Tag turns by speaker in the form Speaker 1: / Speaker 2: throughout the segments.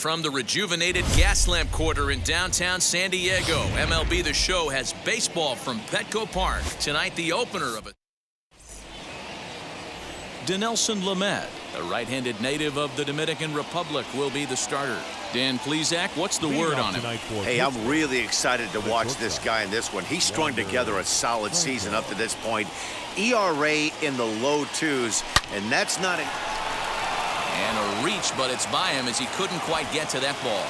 Speaker 1: from the rejuvenated Gaslamp Quarter in downtown San Diego. MLB The Show has baseball from Petco Park. Tonight, the opener of it. Dinelson Lamet, a right-handed native of the Dominican Republic, will be the starter. Dan Plesac, what's the word on him?
Speaker 2: Hey, I'm really excited to watch this guy in this one. He's strung together a solid season up to this point. ERA in the low 2s, and that's not an...
Speaker 1: And a reach, but it's by him as he couldn't quite get to that ball.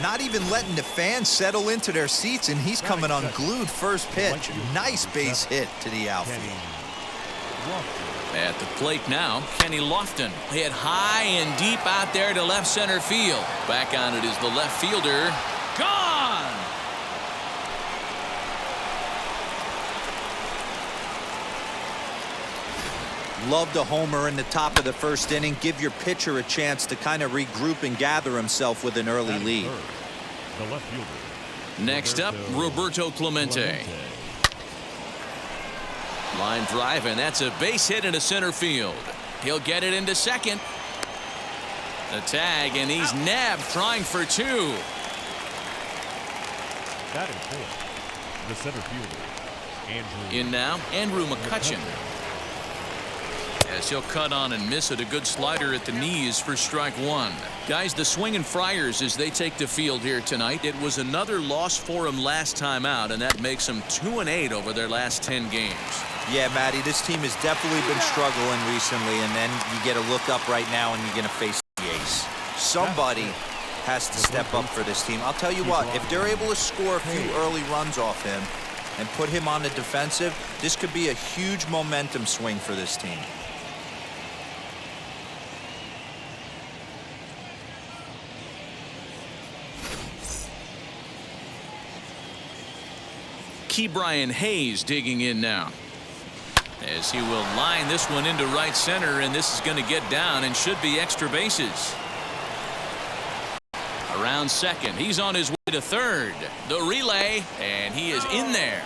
Speaker 3: Not even letting the fans settle into their seats, and he's coming unglued first pitch. Nice base hit to the outfield.
Speaker 1: At the plate now, Kenny Lofton hit high and deep out there to left center field. Back on it is the left fielder. Gone!
Speaker 3: Love the homer in the top of the first inning. Give your pitcher a chance to kind of regroup and gather himself with an early lead.
Speaker 1: Next up, Roberto Clemente. Line drive, and that's a base hit into center field. He'll get it into second. The tag, and he's nabbed trying for two.
Speaker 4: Batting fourth, the center fielder, Andrew.
Speaker 1: In now, Andrew McCutcheon. As he'll cut on and miss it, a good slider at the knees for strike one. Guys, the Swingin' Friars as they take the field here tonight. It was another loss for them last time out, and that makes them 2-8 over their last 10 games.
Speaker 3: Yeah, Matty, this team has definitely been struggling recently, and then you get a look up right now and you're going to face the ace. Somebody has to step up for this team. I'll tell you what, if they're able to score a few early runs off him and put him on the defensive, this could be a huge momentum swing for this team.
Speaker 1: Ke'Bryan Hayes digging in now, as he will line this one into right center, and this is going to get down and should be extra bases. Around second, he's on his way to third. The relay, and he is in there.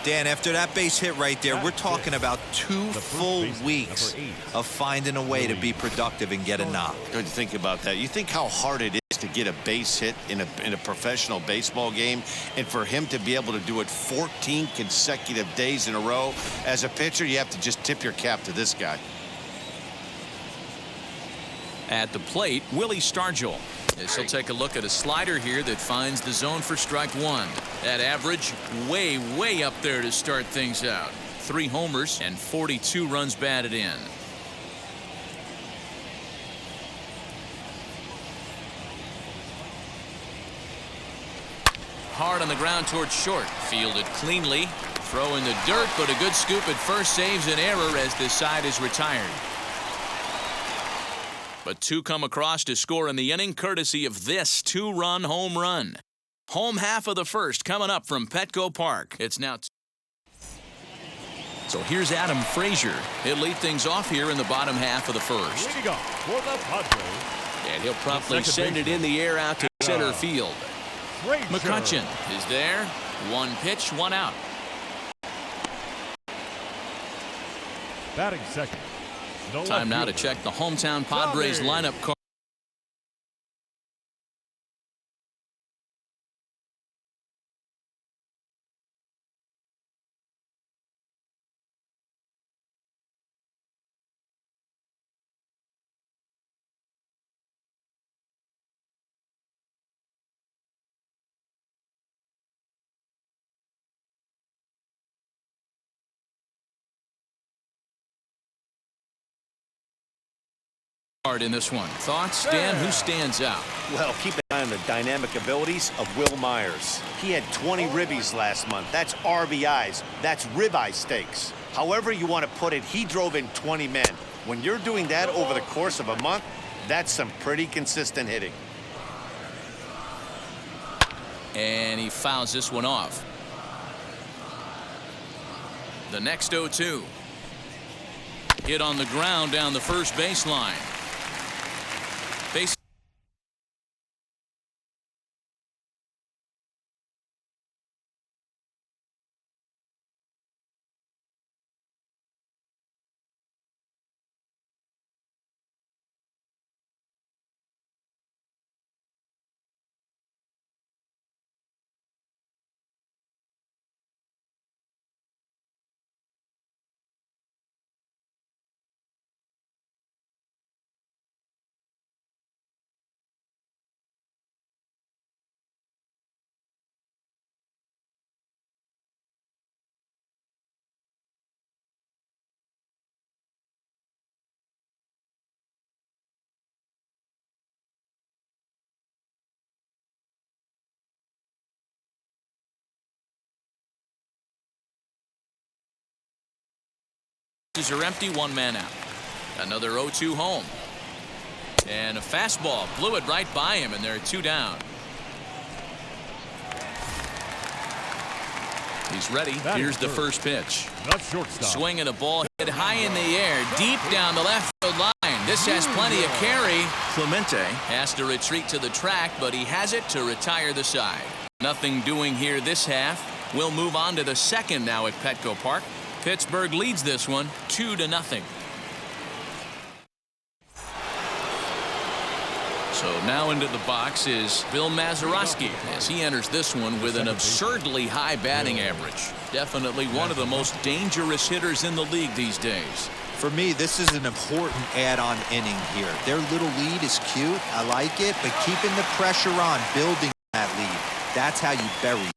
Speaker 3: Dan, after that base hit right there, we're talking about 2 full weeks of finding a way to be productive and get a knock.
Speaker 2: Good to think about that. You think how hard it is to get a base hit in a professional baseball game, and for him to be able to do it 14 consecutive days in a row. As a pitcher, you have to just tip your cap to this guy.
Speaker 1: At the plate, Willie Stargell, as he'll take a look at a slider here that finds the zone for strike one. That average way up there to start things out. 3 homers and 42 runs batted in. Hard on the ground towards short. Fielded cleanly. Throw in the dirt, but a good scoop at first saves an error as this side is retired. But 2 come across to score in the inning, courtesy of this 2-run home run. Home half of the first coming up from Petco Park. It's now. So here's Adam Frazier. He'll lead things off here in the bottom half of the first.
Speaker 4: Leading off for the Padres.
Speaker 1: And he'll promptly send it in the air out to center field.
Speaker 4: Frazier.
Speaker 1: McCutcheon is there. 1 pitch, 1 out.
Speaker 4: Batting second.
Speaker 1: Time now to check the hometown Padres lineup card. In this one. Thoughts, Dan? Who stands out?
Speaker 2: Well, keep an eye on the dynamic abilities of Will Myers. He had 20 ribbies last month. That's RBIs. That's ribeye steaks. However you want to put it, he drove in 20 men. When you're doing that over the course of a month, that's some pretty consistent hitting.
Speaker 1: And he fouls this one off. The next 0-2. Hit on the ground down the first baseline. Base bases are empty, one man out. Another 0-2 home. And a fastball blew it right by him, and there are two down. He's ready. Here's the first pitch. Swing and a ball hit high in the air, deep down the left field line. This has plenty of carry. Clemente has to retreat to the track, but he has it to retire the side. Nothing doing here this half. We'll move on to the second now at Petco Park. Pittsburgh leads this one 2-0. So now into the box is Bill Mazeroski as he enters this one with an absurdly high batting average. Definitely one of the most dangerous hitters in the league these days.
Speaker 3: For me, this is an important add-on inning here. Their little lead is cute. I like it, but keeping the pressure on, building that lead, that's how you bury it.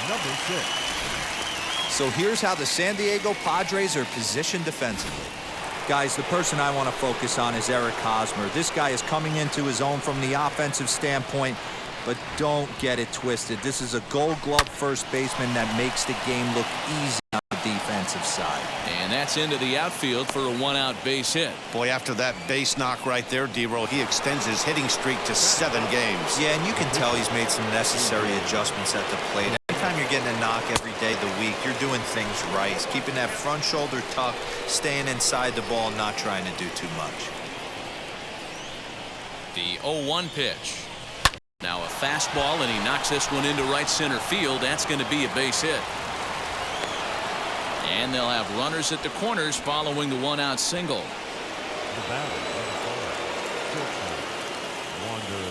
Speaker 4: Number 6.
Speaker 3: So here's how the San Diego Padres are positioned defensively. Guys, the person I want to focus on is Eric Hosmer. This guy is coming into his own from the offensive standpoint, but don't get it twisted. This is a Gold Glove first baseman that makes the game look easy on the defensive side.
Speaker 1: And that's into the outfield for a one-out base hit.
Speaker 2: Boy, after that base knock right there, D-Roll, he extends his hitting streak to 7 games.
Speaker 3: Yeah, and you can tell he's made some necessary adjustments at the plate. Anytime you're getting a knock every day of the week, you're doing things right. He's keeping that front shoulder tucked, staying inside the ball, not trying to do too much.
Speaker 1: The 0-1 pitch. Now a fastball, and he knocks this one into right center field. That's going to be a base hit. And they'll have runners at the corners following the one-out single.
Speaker 4: The batter, Wander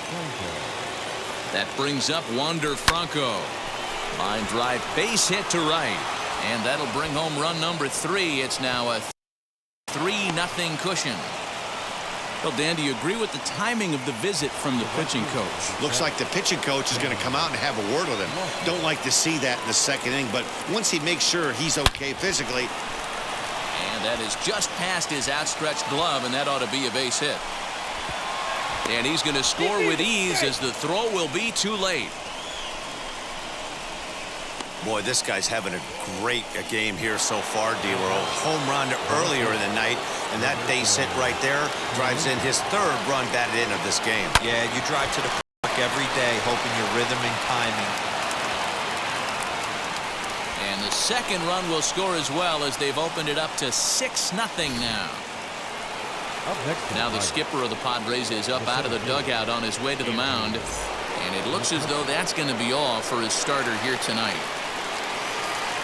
Speaker 4: Franco.
Speaker 1: That brings up Wander Franco. Line drive base hit to right. And that'll bring home run number 3. It's now a 3-0 cushion. Well, Dan, do you agree with the timing of the visit from the pitching coach?
Speaker 2: Looks like the pitching coach is going to come out and have a word with him. Don't like to see that in the second inning, but once he makes sure he's okay physically.
Speaker 1: And that is just past his outstretched glove, and that ought to be a base hit. And he's going to score with ease as the throw will be too late.
Speaker 2: Boy, this guy's having a great game here so far, D-Roll. Home run earlier in the night, and that base hit right there drives in his 3rd run batted in of this game.
Speaker 3: Yeah, you drive to the park every day hoping your rhythm and timing.
Speaker 1: And the second run will score as well as they've opened it up to 6-0 now. Now the skipper of the Padres is up out of the dugout on his way to the mound. And it looks as though that's going to be all for his starter here tonight.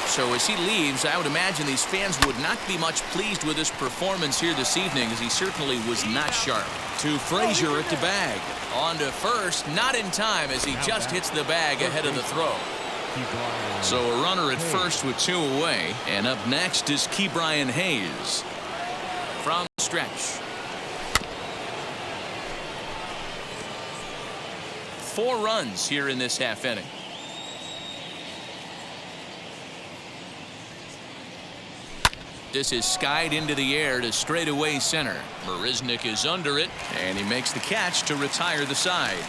Speaker 1: So as he leaves, I would imagine these fans would not be much pleased with his performance here this evening, as he certainly was not sharp. To Frazier at the bag. On to first, not in time as he just hits the bag ahead of the throw. So a runner at first with 2 away. And up next is Ke'Bryan Hayes. From the stretch. 4 runs here in this half inning. This is skied into the air to straightaway center. Marisnick is under it, and he makes the catch to retire the side.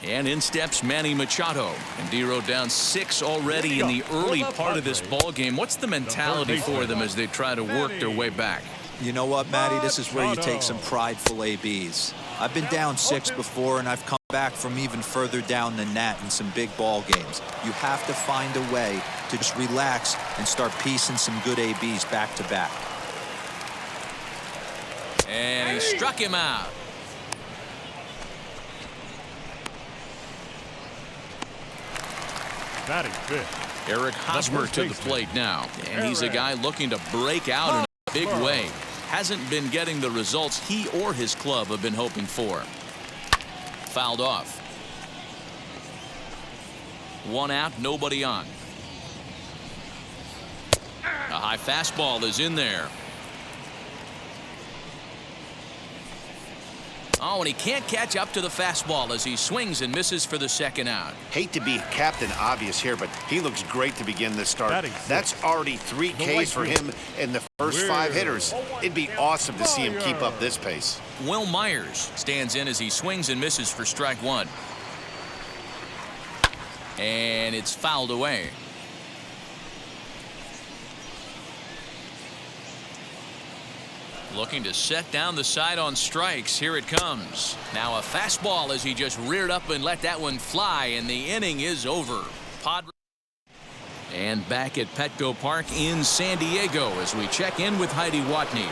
Speaker 1: And in steps Manny Machado. And D-Row down 6 already in the early part of this ball game. What's the mentality for them as they try to work their way back?
Speaker 3: You know what, Matty? This is where you take some prideful ABs. I've been down 6 before, and I've come back from even further down than that in some big ball games. You have to find a way to just relax and start piecing some good ABs back to back.
Speaker 1: And he struck him out.
Speaker 4: Batting fifth.
Speaker 1: Eric Hosmer to the plate now. And he's a guy looking to break out in a big way. Hasn't been getting the results he or his club have been hoping for. Fouled off. 1 out, nobody on. A high fastball is in there. Oh, and he can't catch up to the fastball as he swings and misses for the second out.
Speaker 2: Hate to be Captain Obvious here, but he looks great to begin this start. That's already 3 Ks for him in the first 5 hitters. It'd be awesome to see him keep up this pace.
Speaker 1: Will Myers stands in as he swings and misses for strike 1. And it's fouled away. Looking to set down the side on strikes. Here it comes. Now a fastball as he just reared up and let that one fly, and the inning is over. And back at Petco Park in San Diego as we check in with Heidi Watney.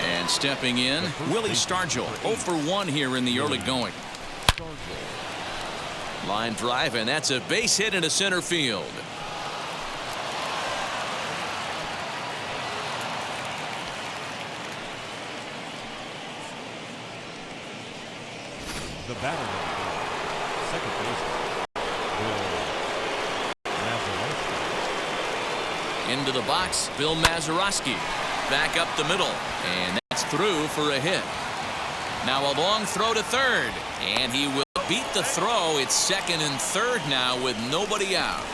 Speaker 1: And stepping in, Willie Stargell, 0 for 1 here in the early going. Line drive, and that's a base hit into center field.
Speaker 4: The batter, second base,
Speaker 1: Into the box, Bill Mazeroski. Back up the middle, and that's through for a hit. Now a long throw to third, and he will beat the throw. It's second and third now with nobody out.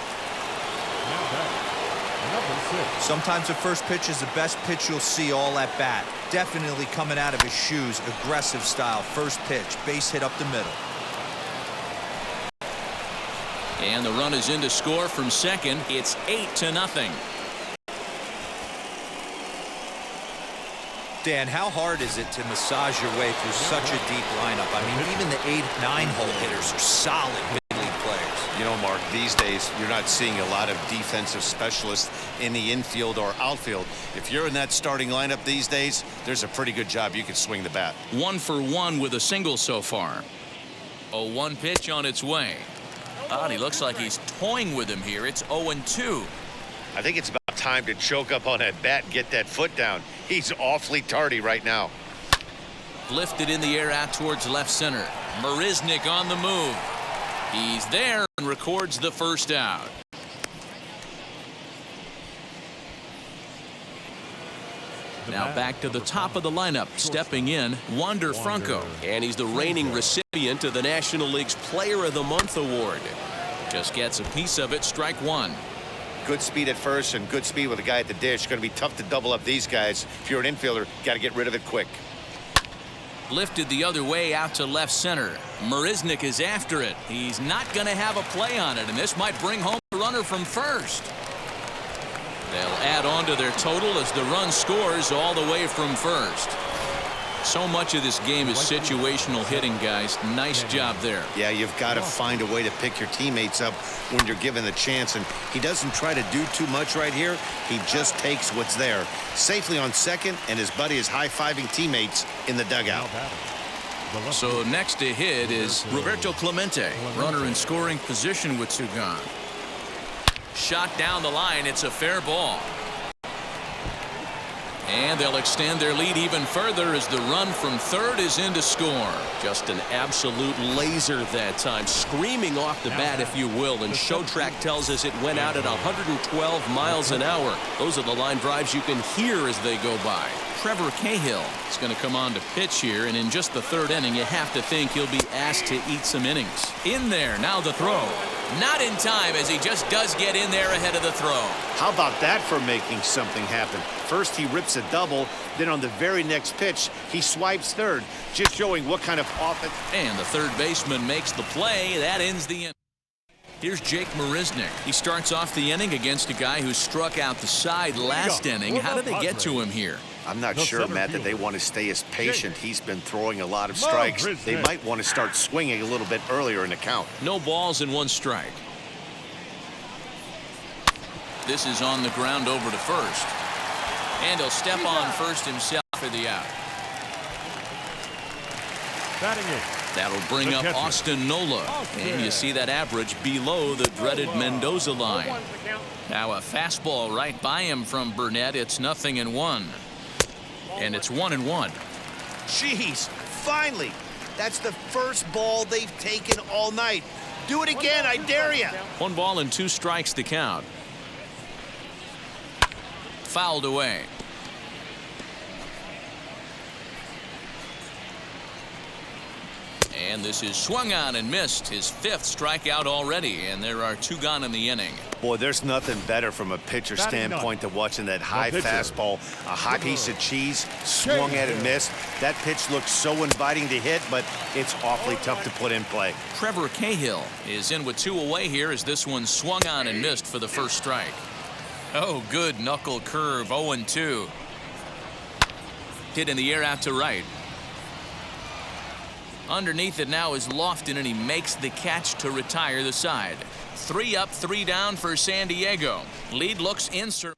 Speaker 3: Sometimes the first pitch is the best pitch you'll see all at bat. Definitely coming out of his shoes, aggressive style. First pitch, base hit up the middle.
Speaker 1: And the run is in to score from second. It's 8-0.
Speaker 3: Dan, how hard is it to massage your way through such a deep lineup? I mean, even the 8-9 hole hitters are solid big league players.
Speaker 2: You know, Mark, these days you're not seeing a lot of defensive specialists in the infield or outfield. If you're in that starting lineup these days, there's a pretty good job you can swing the bat.
Speaker 1: 1 for 1 with a single so far. A 1 pitch on its way. And he looks like he's toying with him here. It's 0-2.
Speaker 2: I think it's about time to choke up on that bat and get that foot down. He's awfully tardy right now.
Speaker 1: Lifted in the air out towards left center. Marisnick on the move. He's there and records the first out. Now back to the top of the lineup. Stepping in, Wander Franco. And he's the reigning recipient of the National League's Player of the Month award. Just gets a piece of it, strike 1.
Speaker 2: Good speed at first and good speed with a guy at the dish. Going to be tough to double up these guys. If you're an infielder, got to get rid of it quick.
Speaker 1: Lifted the other way out to left center. Marisnick is after it. He's not going to have a play on it, and this might bring home the runner from first. They'll add on to their total as the run scores all the way from first. So much of this game is situational hitting, guys. Nice job there.
Speaker 2: Yeah, you've got to find a way to pick your teammates up when you're given the chance, and he doesn't try to do too much right here. He just takes what's there. Safely on second, and his buddy is high-fiving teammates in the dugout.
Speaker 1: So next to hit is Roberto Clemente. Runner in scoring position with 2 gone. Shot down the line. It's a fair ball. And they'll extend their lead even further as the run from third is in to score. Just an absolute laser that time, screaming off the bat, if you will. And Showtrack tells us it went out at 112 miles an hour. Those are the line drives you can hear as they go by. Trevor Cahill is going to come on to pitch here, and in just the 3rd inning, you have to think he'll be asked to eat some innings. In there, now the throw. Not in time, as he just does get in there ahead of the throw.
Speaker 2: How about that for making something happen? First he rips a double, then on the very next pitch he swipes third, just showing what kind of offense.
Speaker 1: And the third baseman makes the play. That ends the inning. Here's Jake Marisnick. He starts off the inning against a guy who struck out the side last inning. How did they get to him here?
Speaker 2: I'm not sure, Matt, that they want to stay as patient. He's been throwing a lot of strikes. They might want to start swinging a little bit earlier in the count.
Speaker 1: No balls and 1 strike. This is on the ground over to first. And he'll step on first himself for the out.
Speaker 4: Batting
Speaker 1: That'll bring up Austin Nola. And you see that average below the dreaded Mendoza line. Now a fastball right by him from Burnett. It's 0-1. And it's 1-1.
Speaker 2: Jeez, finally. That's the first ball they've taken all night. Do it again, I dare you.
Speaker 1: 1 ball and 2 strikes to count. Fouled away. And this is swung on and missed. His 5th strikeout already, and there are 2 gone in the inning.
Speaker 2: Boy, there's nothing better from a pitcher standpoint than watching that high fastball, a high piece of cheese, swung at and missed. That pitch looks so inviting to hit, but it's awfully tough to put in play.
Speaker 1: Trevor Cahill is in with 2 away here as this one swung on and missed for the first strike. Oh, good knuckle curve, 0-2. Hit in the air out to right. Underneath it now is Lofton, and he makes the catch to retire the side. 3 up, 3 down for San Diego. Lead looks insert.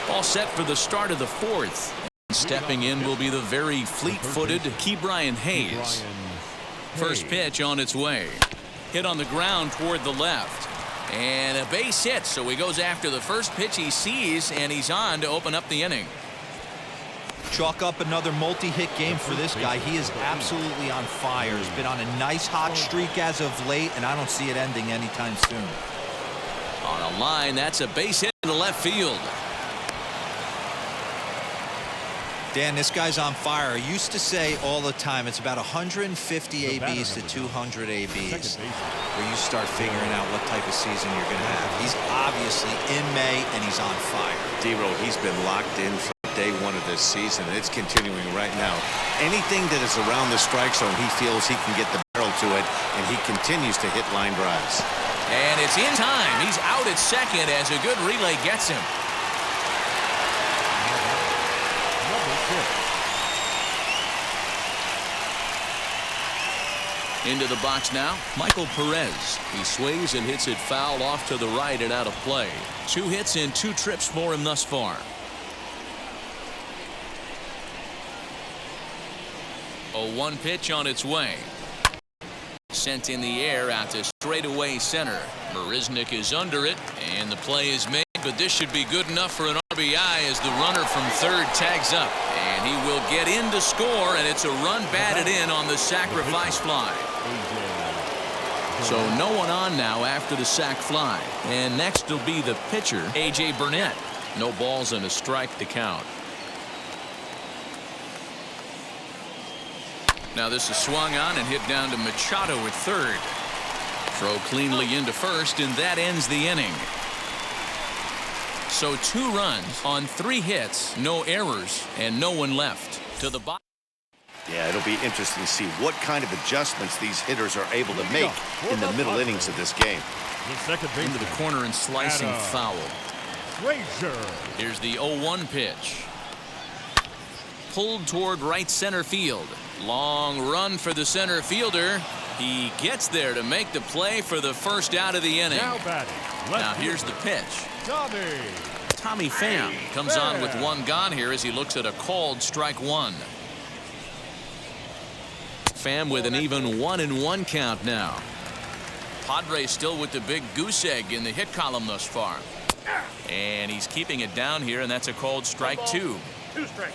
Speaker 1: All set for the start of the 4th. Stepping in will be the very fleet-footed Ke'Bryan Hayes. First pitch on its way. Hit on the ground toward the left. And a base hit, so he goes after the first pitch he sees, and he's on to open up the inning.
Speaker 3: Chalk up another multi-hit game for this guy. He is absolutely on fire. He's been on a nice hot streak as of late, and I don't see it ending anytime soon.
Speaker 1: On a line, that's a base hit to left field.
Speaker 3: Dan, this guy's on fire. I used to say all the time it's about 150 ABs to 200 ABs where you start figuring out what type of season you're going to have. He's obviously in May, and he's on fire.
Speaker 2: D-Roll, he's been locked in from day 1 of this season. It's continuing right now. Anything that is around the strike zone, he feels he can get the barrel to it, and he continues to hit line drives.
Speaker 1: And it's in time. He's out at second as a good relay gets him. Into the box now, Michael Perez. He swings and hits it foul off to the right and out of play. 2 hits and 2 trips for him thus far. 0-1 pitch on its way. Sent in the air out to straightaway center. Marisnik is under it, and the play is made, but this should be good enough for an RBI as the runner from third tags up. And he will get in to score, and it's a run batted in on the sacrifice fly. So no one on now after the sac fly. And next will be the pitcher, A.J. Burnett. No balls and a strike to count. Now this is swung on and hit down to Machado at third. Throw cleanly into first, and that ends the inning. So 2 runs on 3 hits, no errors, and no one left. To the bottom.
Speaker 2: Yeah, it'll be interesting to see what kind of adjustments these hitters are able to make in the middle innings of this game.
Speaker 1: Into the corner and slicing foul. Here's the 0-1 pitch. Pulled toward right center field. Long run for the center fielder. He gets there to make the play for the first out of the inning. Now here's the pitch. Tommy Pham comes on with 1 gone here as he looks at a called strike 1. Pham with an even 1-1 count now. Padres still with the big goose egg in the hit column thus far. And he's keeping it down here, and that's a called strike 2.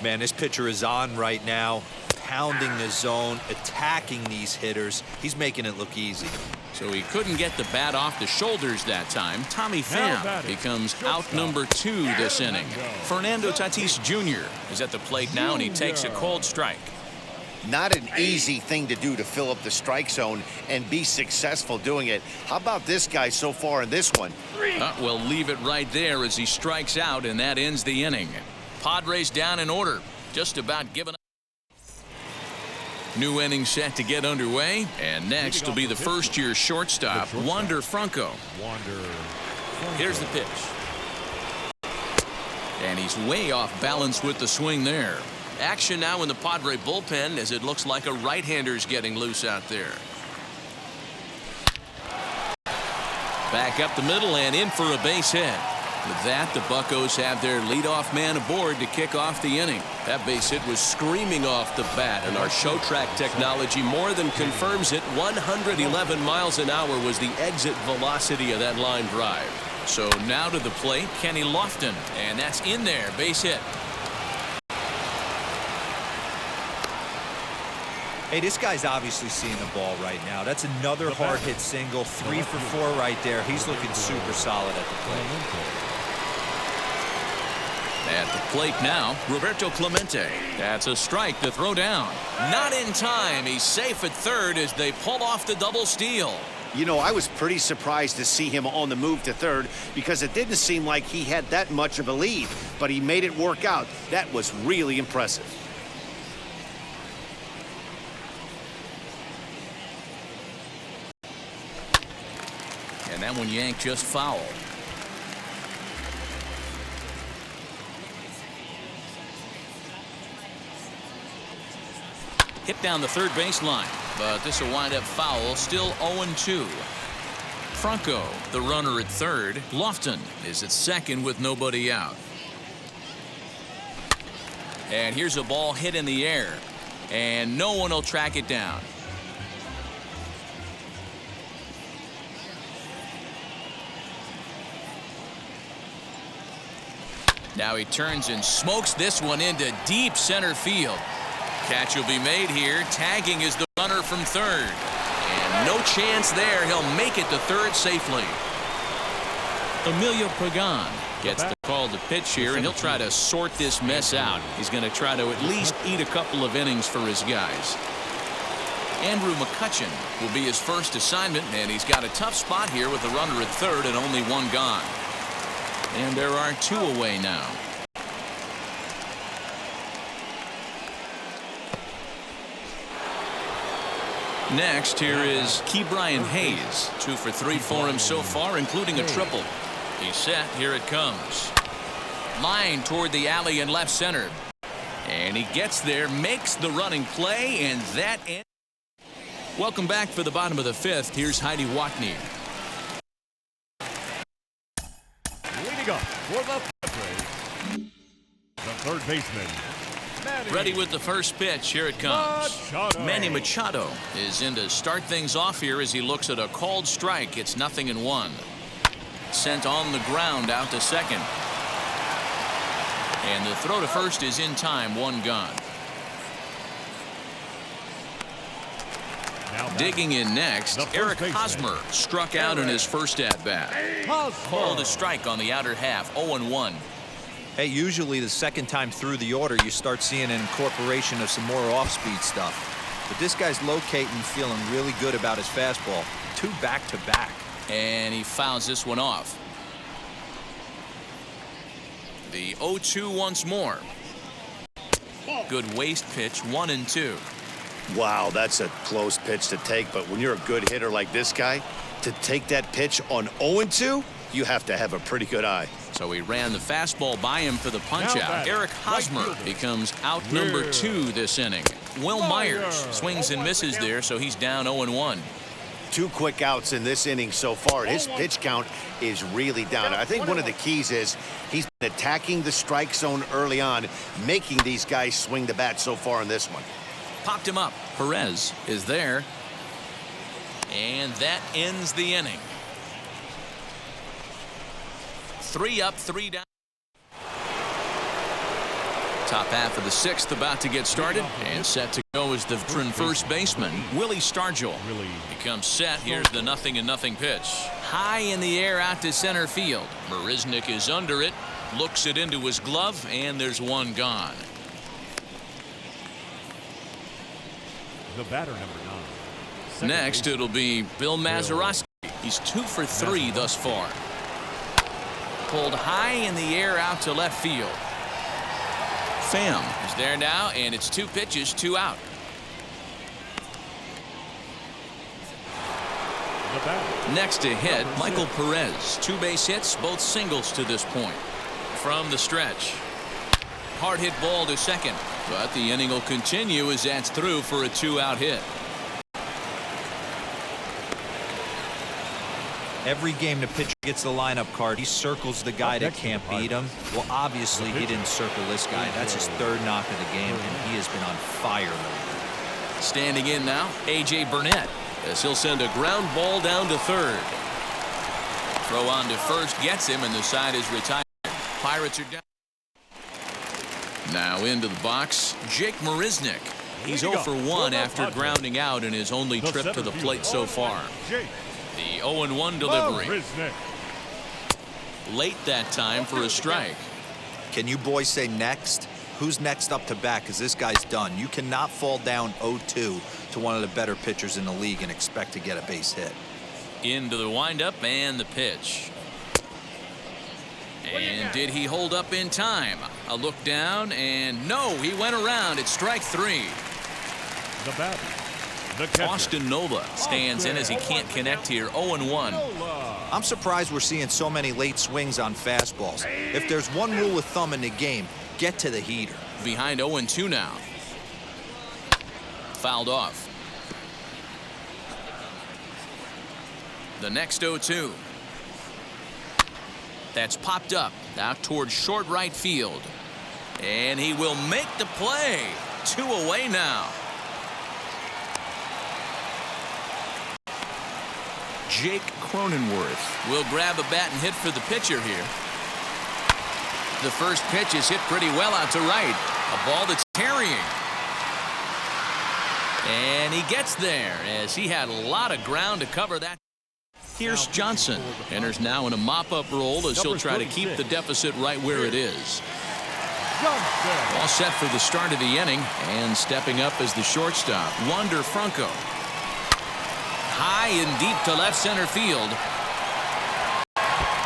Speaker 3: Man, this pitcher is on right now, pounding the zone, attacking these hitters. He's making it look easy.
Speaker 1: So he couldn't get the bat off the shoulders that time. Tommy Pham becomes out number 2 this inning. Fernando Tatis Jr. is at the plate now, and he takes a called strike.
Speaker 2: Not an easy thing to do to fill up the strike zone and be successful doing it. How about this guy so far in this one?
Speaker 1: We'll leave it right there as he strikes out, and that ends the inning. Padres down in order, just about giving up. New inning set to get underway, and next will be the first-year shortstop, Wander Franco. Here's the pitch. And he's way off balance with the swing there. Action now in the Padre bullpen as it looks like a right-hander's getting loose out there. Back up the middle and in for a base hit. With that, the Buccos have their leadoff man aboard to kick off the inning.
Speaker 5: That base hit was screaming off the bat, and our show track technology more than confirms it. 111 miles an hour was the exit velocity of that line drive.
Speaker 1: So now to the plate, Kenny Lofton, and that's in there, base hit.
Speaker 3: Hey, this guy's obviously seeing the ball right now. That's another hard hit single. 3 for 4 right there. He's looking super solid at the plate.
Speaker 1: At the plate now, Roberto Clemente. That's a strike to throw down. Not in time. He's safe at third as they pull off the double steal.
Speaker 2: You know, I was pretty surprised to see him on the move to third because it didn't seem like he had that much of a lead, but he made it work out. That was really impressive.
Speaker 1: And that one yanked just foul. Hit down the third baseline, but this will wind up foul. Still 0-2. Franco, the runner at third. Lofton is at second with nobody out. And here's a ball hit in the air, and no one will track it down. Now he turns and smokes this one into deep center field. Catch will be made here. Tagging is the runner from third. And no chance there. He'll make it to third safely. Emilio Pagan gets the call to pitch here, and he'll try to sort this mess out. He's going to try to at least eat a couple of innings for his guys. Andrew McCutchen will be his first assignment, and he's got a tough spot here with the runner at third and only one gone. And there are 2 away now. Next, here is Ke'Bryan Hayes. 2 for 3 for him so far, including a triple. He's set. Here it comes. Line toward the alley in left center. And he gets there, makes the running play, and that ends. Welcome back for the bottom of the 5th. Here's Heidi Watney.
Speaker 4: Leading up for the Padres, the third baseman.
Speaker 1: Ready with the first pitch. Here it comes.
Speaker 4: Machado.
Speaker 1: Manny Machado is in to start things off here as he looks at a called strike. It's 0-1. Sent on the ground out to second. And the throw to first is in time. 1 gone. Digging in next, Eric Hosmer struck out in his first at-bat. Called a strike on the outer half. 0-1.
Speaker 3: Hey, usually the second time through the order, you start seeing an incorporation of some more off-speed stuff. But this guy's locating, feeling really good about his fastball. 2 back-to-back.
Speaker 1: And he fouls this one off. The 0-2 once more. Good waist pitch. 1-2.
Speaker 2: Wow, that's a close pitch to take, but when you're a good hitter like this guy, to take that pitch on 0-2, you have to have a pretty good eye.
Speaker 1: So he ran the fastball by him for the punch-out. Eric Hosmer becomes out number 2 this inning. Will Myers swings and misses there, so he's down 0-1.
Speaker 2: 2 quick outs in this inning so far. His pitch count is really down. I think one of the keys is he's been attacking the strike zone early on, making these guys swing the bat so far in this one.
Speaker 1: Popped him up. Perez is there. And that ends the inning. 3 up, 3 down. Top half of the 6th about to get started, and set to go is the veteran first baseman, Willie Stargell. Becomes set. Here's the 0-0 pitch. High in the air out to center field. Marisnick is under it, looks it into his glove, and there's 1 gone.
Speaker 4: The batter, number 9.
Speaker 1: Next, it'll be Bill Mazeroski. He's 2 for 3 thus far. Pulled high in the air out to left field. Pham is there now, and it's 2 pitches, 2 out. Next to hit, Michael Perez. 2 base hits, both singles to this point. From the stretch. Hard hit ball to second, but the inning will continue as that's through for a 2-out hit.
Speaker 3: Every game the pitcher gets the lineup card, he circles the guy that can't beat him. Well, obviously, he didn't circle this guy. That's his third knock of the game, and he has been on fire lately.
Speaker 1: Standing in now, A.J. Burnett, as he'll send a ground ball down to third. Throw on to first gets him, and the side is retired. Pirates are down. Now into the box, Jake Marisnick. He's 0 for 1 after grounding out in his only trip to the plate so far. The 0-1 delivery. Late that time for a strike.
Speaker 3: Can you boys say next? Who's next up to bat? Because this guy's done. You cannot fall down 0-2 to one of the better pitchers in the league and expect to get a base hit.
Speaker 1: Into the windup and the pitch. And did he hold up in time? A look down, and no, he went around. It's strike 3.
Speaker 4: The batter, the catcher.
Speaker 1: Austin Nova stands in as he can't connect here. 0-1.
Speaker 3: I'm surprised we're seeing so many late swings on fastballs. If there's one rule of thumb in the game, get to the heater.
Speaker 1: Behind 0-2 now. Fouled off. The next 0-2. That's popped up out towards short right field. And he will make the play. 2 away now. Jake Cronenworth will grab a bat and hit for the pitcher here. The first pitch is hit pretty well out to right. A ball that's carrying. And he gets there as he had a lot of ground to cover that. Here's Johnson. Enters now in a mop-up role as he'll try to keep the deficit right where it is. All set for the start of the inning, and stepping up as the shortstop, Wander Franco. High and deep to left center field.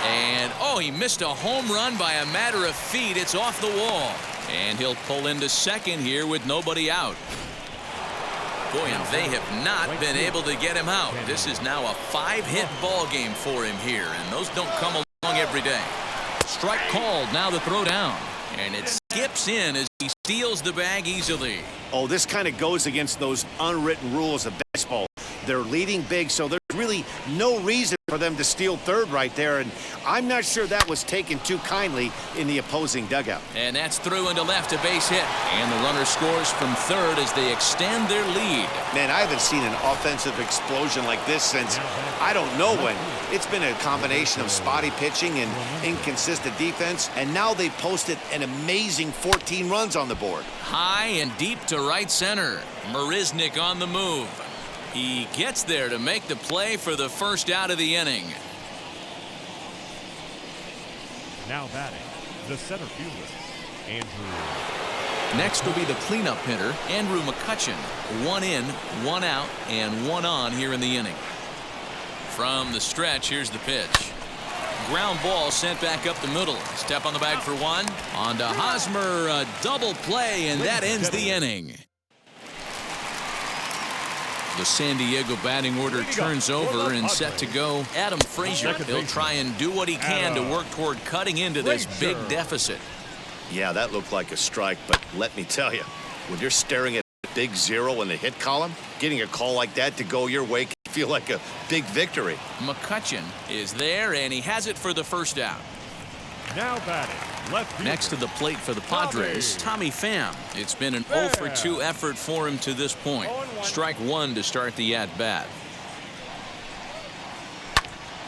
Speaker 1: And, oh, he missed a home run by a matter of feet. It's off the wall. And he'll pull into second here with nobody out. Boy, and they have not been able to get him out. This is now a 5-hit ball game for him here, and those don't come along every day. Strike called, now the throw down. And it skips in as he steals the bag easily.
Speaker 2: Oh, this kind of goes against those unwritten rules of baseball. They're leading big, so there's really no reason for them to steal third right there, and I'm not sure that was taken too kindly in the opposing dugout.
Speaker 1: And that's through into left, a base hit. And the runner scores from third as they extend their lead.
Speaker 2: Man, I haven't seen an offensive explosion like this since I don't know when. It's been a combination of spotty pitching and inconsistent defense, and now they've posted an amazing 14 runs on the board.
Speaker 1: High and deep to right center. Marisnick on the move. He gets there to make the play for the first out of the inning.
Speaker 4: Now batting, the center fielder, Andrew.
Speaker 1: Next will be the cleanup hitter, Andrew McCutchen. 1 in, 1 out, and 1 on here in the inning. From the stretch, here's the pitch. Ground ball sent back up the middle. Step on the bag for 1. On to Hosmer, a double play, and that ends the inning. The San Diego batting order turns over and set to go. Adam Frazier. He'll try and do what he can to work toward cutting into this big deficit.
Speaker 2: Yeah, that looked like a strike, but let me tell you, when you're staring at a big 0 in the hit column, getting a call like that to go your way can feel like a big victory.
Speaker 1: McCutchen is there, and he has it for the first out.
Speaker 4: Now batting, left fielder.
Speaker 1: Next to the plate for the Padres, Tommy Pham. It's been an 0 for 2 effort for him to this point. Strike 1 to start the at-bat.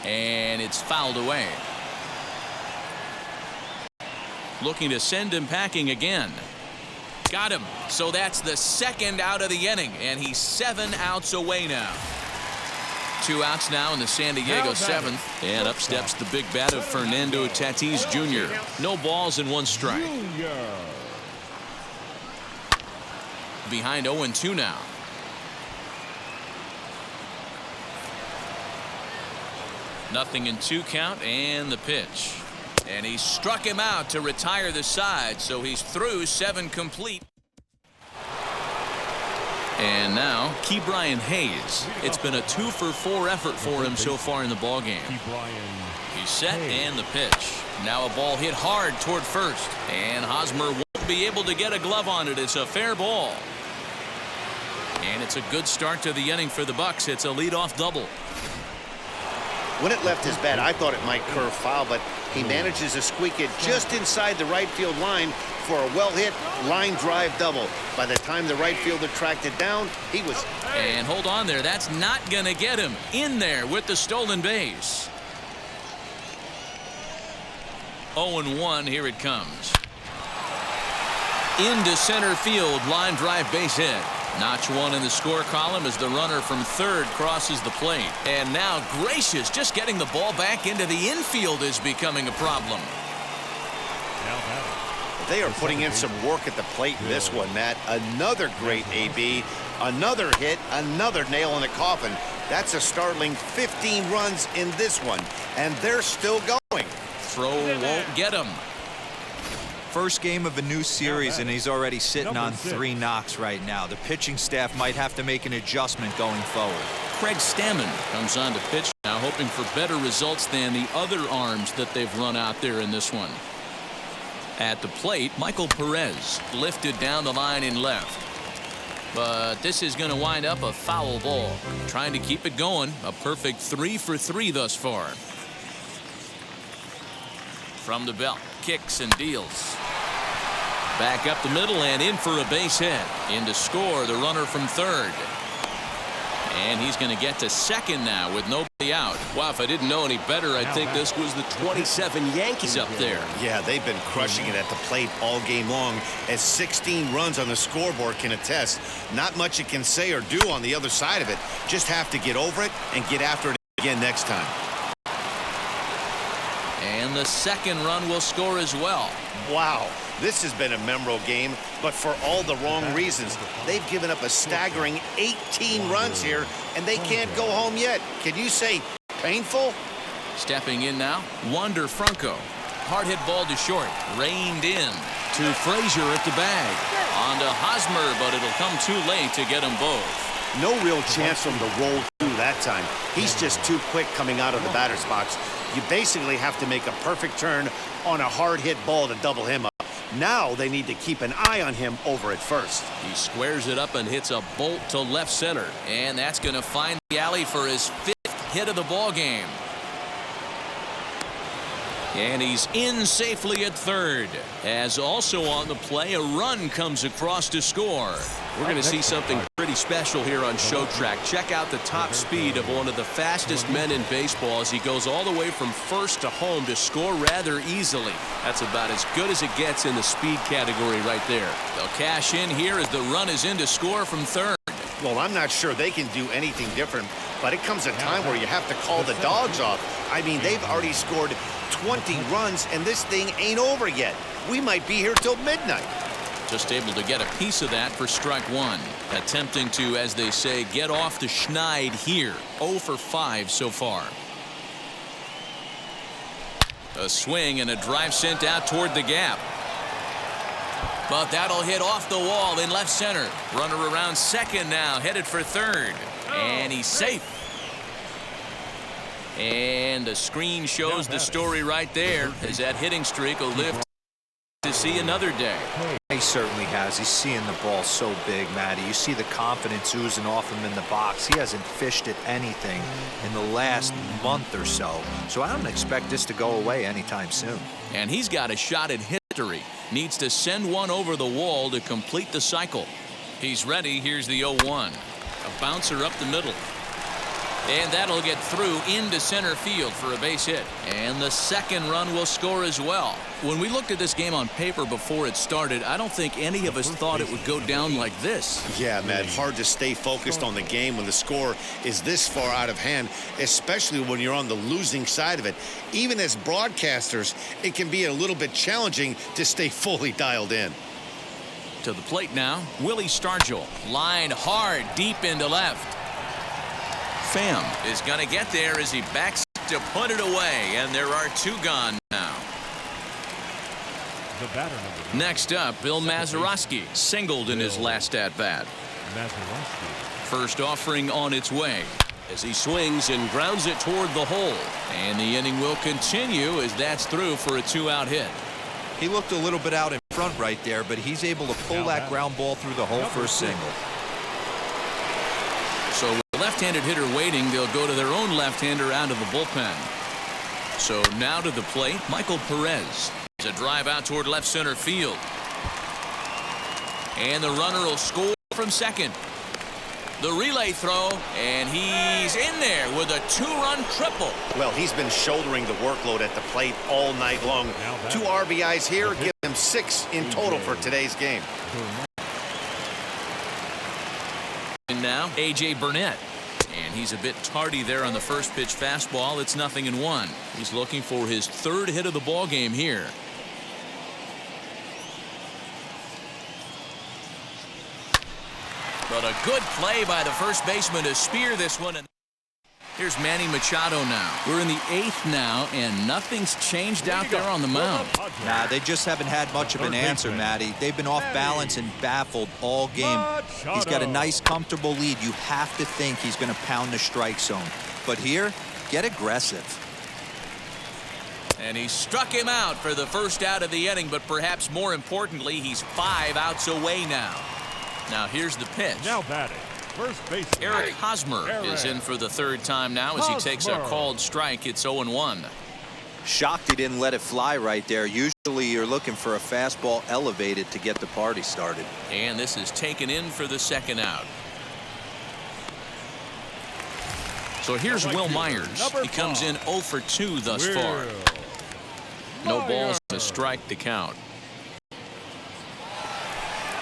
Speaker 1: And it's fouled away. Looking to send him packing again. Got him. So that's the second out of the inning, and he's 7 outs away now. 2 outs now in the San Diego 7th. And up steps the big bat of Fernando Tatis Jr. No balls and 1 strike. Behind 0-2 now. Nothing in 2 count, and the pitch. And he struck him out to retire the side, so he's through 7 complete. And now, Ke'Bryan Hayes. It's been a 2 for 4 effort for him so far in the ballgame. He's set and the pitch. Now a ball hit hard toward first. And Hosmer won't be able to get a glove on it. It's a fair ball. And it's a good start to the inning for the Bucks. It's a leadoff double.
Speaker 2: When it left his bat, I thought it might curve foul, but he manages to squeak it just inside the right field line for a well-hit line drive double. By the time the right fielder tracked it down, he was...
Speaker 1: And hold on there. That's not going to get him in there with the stolen base. 0-1, here it comes. Into center field, line drive base hit. Notch one in the score column as the runner from third crosses the plate. And now Gracious, just getting the ball back into the infield is becoming a problem.
Speaker 2: They are putting in some work at the plate in this one, Matt. Another great AB, another hit, another nail in the coffin. That's a startling 15 runs in this one, and they're still going.
Speaker 1: Throw won't get him.
Speaker 3: First game of a new series, and he's already sitting on 3 knocks right now. The pitching staff might have to make an adjustment going forward.
Speaker 1: Craig Stammen comes on to pitch now, hoping for better results than the other arms that they've run out there in this one. At the plate, Michael Perez lifted down the line in left. But this is going to wind up a foul ball. Trying to keep it going. A perfect 3 for 3 thus far. From the belt, kicks and deals. Back up the middle and in for a base hit. In to score the runner from third. And he's going to get to second now with nobody out. Wow, if I didn't know any better, I'd think this was the 27 Yankees up there.
Speaker 2: Yeah, they've been crushing it at the plate all game long, as 16 runs on the scoreboard can attest. Not much you can say or do on the other side of it. Just have to get over it and get after it again next time.
Speaker 1: And the second run will score as well.
Speaker 2: Wow, this has been a memorable game, but for all the wrong reasons. They've given up a staggering 18 runs here, and they can't go home yet. Can you say painful?
Speaker 1: Stepping in now, Wander Franco. Hard hit ball to short. Reined in to Frazier at the bag. On to Hosmer, but it'll come too late to get them both.
Speaker 2: No real chance for him to roll through that time. He's just too quick coming out of the batter's box. You basically have to make a perfect turn on a hard hit ball to double him up. Now they need to keep an eye on him over at first.
Speaker 1: He squares it up and hits a bolt to left center. And that's going to find the alley for his 5th hit of the ball game. And he's in safely at third. As also on the play, a run comes across to score. We're going to see something pretty special here on Show Track. Check out the top speed of one of the fastest men in baseball as he goes all the way from first to home to score rather easily. That's about as good as it gets in the speed category right there. They'll cash in here as the run is in to score from third.
Speaker 2: Well, I'm not sure they can do anything different, but it comes a time where you have to call the dogs off. I mean, they've already scored 20 runs, and this thing ain't over yet. We might be here till midnight.
Speaker 1: Just able to get a piece of that for strike one. Attempting to, as they say, get off the schneid here. 0 for 5 so far. A swing and a drive sent out toward the gap. But that'll hit off the wall in left center. Runner around second now, headed for third. And he's safe. And the screen shows the story right there, as that hitting streak will live to see another day.
Speaker 3: He certainly has. He's seeing the ball so big, Matty. You see the confidence oozing off him in the box. He hasn't fished at anything in the last month or so. So I don't expect this to go away anytime soon.
Speaker 1: And he's got a shot at history. Needs to send one over the wall to complete the cycle. He's ready. Here's the 0-1. A bouncer up the middle. And that'll get through into center field for a base hit. And the second run will score as well. When we looked at this game on paper before it started, I don't think any of us thought it would go down like this.
Speaker 2: Yeah, man, hard to stay focused on the game when the score is this far out of hand, especially when you're on the losing side of it. Even as broadcasters, it can be a little bit challenging to stay fully dialed in.
Speaker 1: To the plate now, Willie Stargell. Lined hard deep into left. Pham is going to get there as he backs to put it away, and there are 2 gone now.
Speaker 4: The batter number.
Speaker 1: Next up, Bill Mazeroski singled in his last at-bat. First offering on its way
Speaker 5: as he swings and grounds it toward the hole.
Speaker 1: And the inning will continue as that's through for a 2-out hit.
Speaker 3: He looked a little bit out in front right there, but he's able to pull that ground ball through the hole for a single.
Speaker 1: So with left-handed hitter waiting, they'll go to their own left-hander out of the bullpen. So now to the plate, Michael Perez. It's a drive out toward left center field. And the runner will score from second. The relay throw, and he's in there with a two-run triple.
Speaker 2: Well, he's been shouldering the workload at the plate all night long. 2 RBIs here, give him 6 in total for today's game.
Speaker 1: And now, A.J. Burnett. And he's a bit tardy there on the first pitch fastball. It's 0-1. He's looking for his 3rd hit of the ball game here. But a good play by the first baseman to spear this one. And here's Manny Machado now. We're in the 8th now, and nothing's changed out there on the mound.
Speaker 3: Nah, they just haven't had much of an answer, Matty. They've been off balance and baffled all game. He's got a nice, comfortable lead. You have to think he's going to pound the strike zone. But here, get aggressive.
Speaker 1: And he struck him out for the first out of the inning, but perhaps more importantly, he's 5 outs away now. Now here's the pitch.
Speaker 4: Now batting, first base.
Speaker 1: Eric Hosmer is in for the 3rd time now as he takes a called strike. It's 0-1.
Speaker 3: Shocked he didn't let it fly right there. Usually you're looking for a fastball elevated to get the party started.
Speaker 1: And this is taken in for the 2nd out. So here's Will Myers. He comes in 0 for 2 thus far. No balls, a strike to count.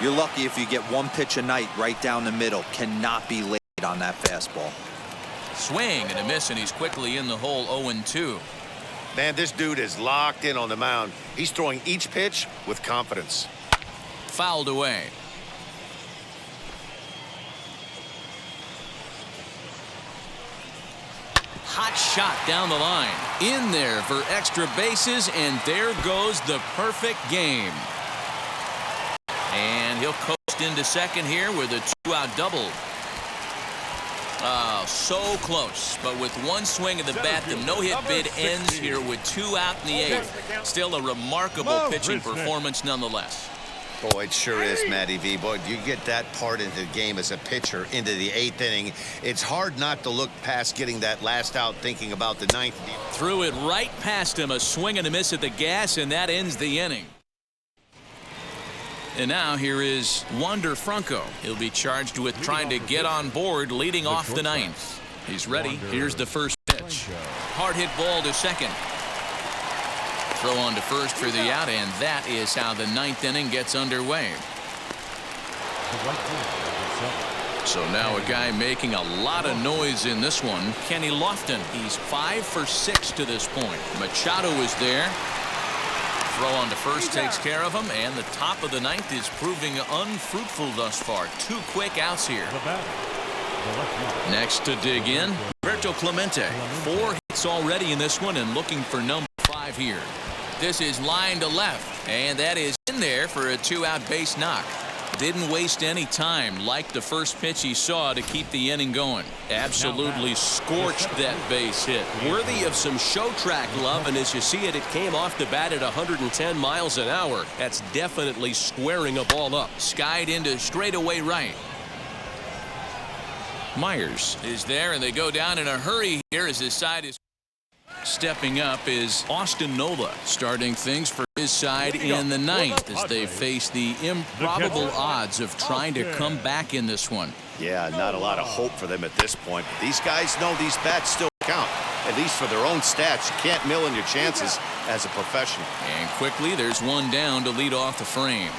Speaker 3: You're lucky if you get 1 pitch a night right down the middle. Cannot be late on that fastball.
Speaker 1: Swing and a miss, and he's quickly in the hole. 0-2.
Speaker 2: Man, this dude is locked in on the mound. He's throwing each pitch with confidence.
Speaker 1: Fouled away. Hot shot down the line. In there for extra bases, and there goes the perfect game. And he'll coast into second here with a 2-out double. Oh, so close. But with 1 swing of the bat, the no-hit bid ends here with 2 out in the 8th. Still a remarkable pitching performance nonetheless.
Speaker 2: Boy, it sure is, Matty V. Boy, you get that part into the game as a pitcher into the 8th inning. It's hard not to look past getting that last out, thinking about the 9th.
Speaker 1: Threw it right past him, a swing and a miss at the gas, and that ends the inning. And now here is Wander Franco. He'll be charged with trying to get on board leading off the 9th. He's ready. Here's the first pitch. Hard hit ball to second. Throw on to first for the out, and that is how the 9th inning gets underway. So now a guy making a lot of noise in this one, Kenny Lofton. He's 5 for 6 to this point. Machado is there. Throw on to first takes care of him, and the top of the 9th is proving unfruitful thus far. 2 quick outs here. Next to dig in, Roberto Clemente. 4 hits already in this one and looking for number 5 here. This is line to left, and that is in there for a 2-out base knock. Didn't waste any time like the first pitch he saw to keep the inning going. Absolutely scorched that base hit.
Speaker 5: Worthy of some show track love, and as you see it, it came off the bat at 110 miles an hour. That's definitely squaring a ball up.
Speaker 1: Skied into straightaway right. Myers is there, and they go down in a hurry here as his side is. Stepping up is Austin Nola, starting things for his side in the 9th as they face the improbable odds of trying to come back in this one.
Speaker 2: Yeah, not a lot of hope for them at this point. But these guys know these bats still count, at least for their own stats. You can't mill in your chances as a professional.
Speaker 1: And quickly, there's one down to lead off the frame.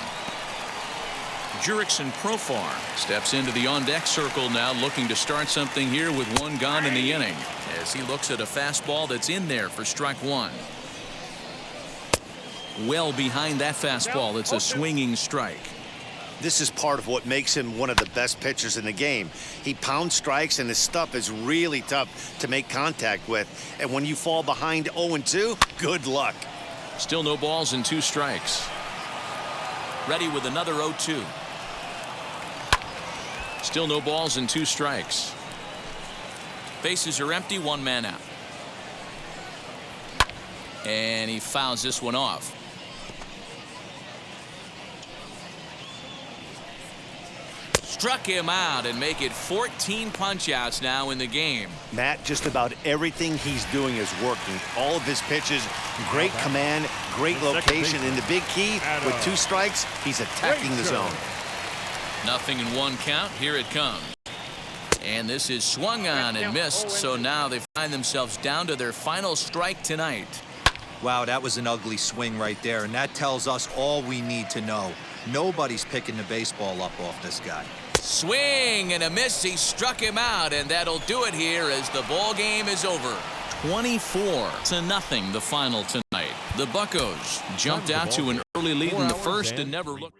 Speaker 1: Jurickson Profar steps into the on-deck circle now, looking to start something here with 1 gone in the inning as he looks at a fastball that's in there for strike 1. Well behind that fastball, it's a swinging strike.
Speaker 2: This is part of what makes him one of the best pitchers in the game. He pounds strikes, and his stuff is really tough to make contact with. And when you fall behind 0-2, good luck.
Speaker 1: Still no balls and 2 strikes. Ready with another 0-2. Still no balls and 2 strikes. Bases are empty, 1 man out. And he fouls this one off. struck him out and make it 14 punch-outs now in the game.
Speaker 2: Matt, just about everything he's doing is working. All of his pitches, great command, great location, and the big key, with 2 strikes, he's attacking the zone.
Speaker 1: Nothing in 1 count. Here it comes. And this is swung on and missed, so now they find themselves down to their final strike tonight.
Speaker 3: Wow, that was an ugly swing right there, and that tells us all we need to know. Nobody's picking the baseball up off this guy.
Speaker 1: Swing and a miss. He struck him out, and that'll do it here as the ball game is over. 24-0 the final tonight. The Buccos jumped out to an early lead in the first and never looked.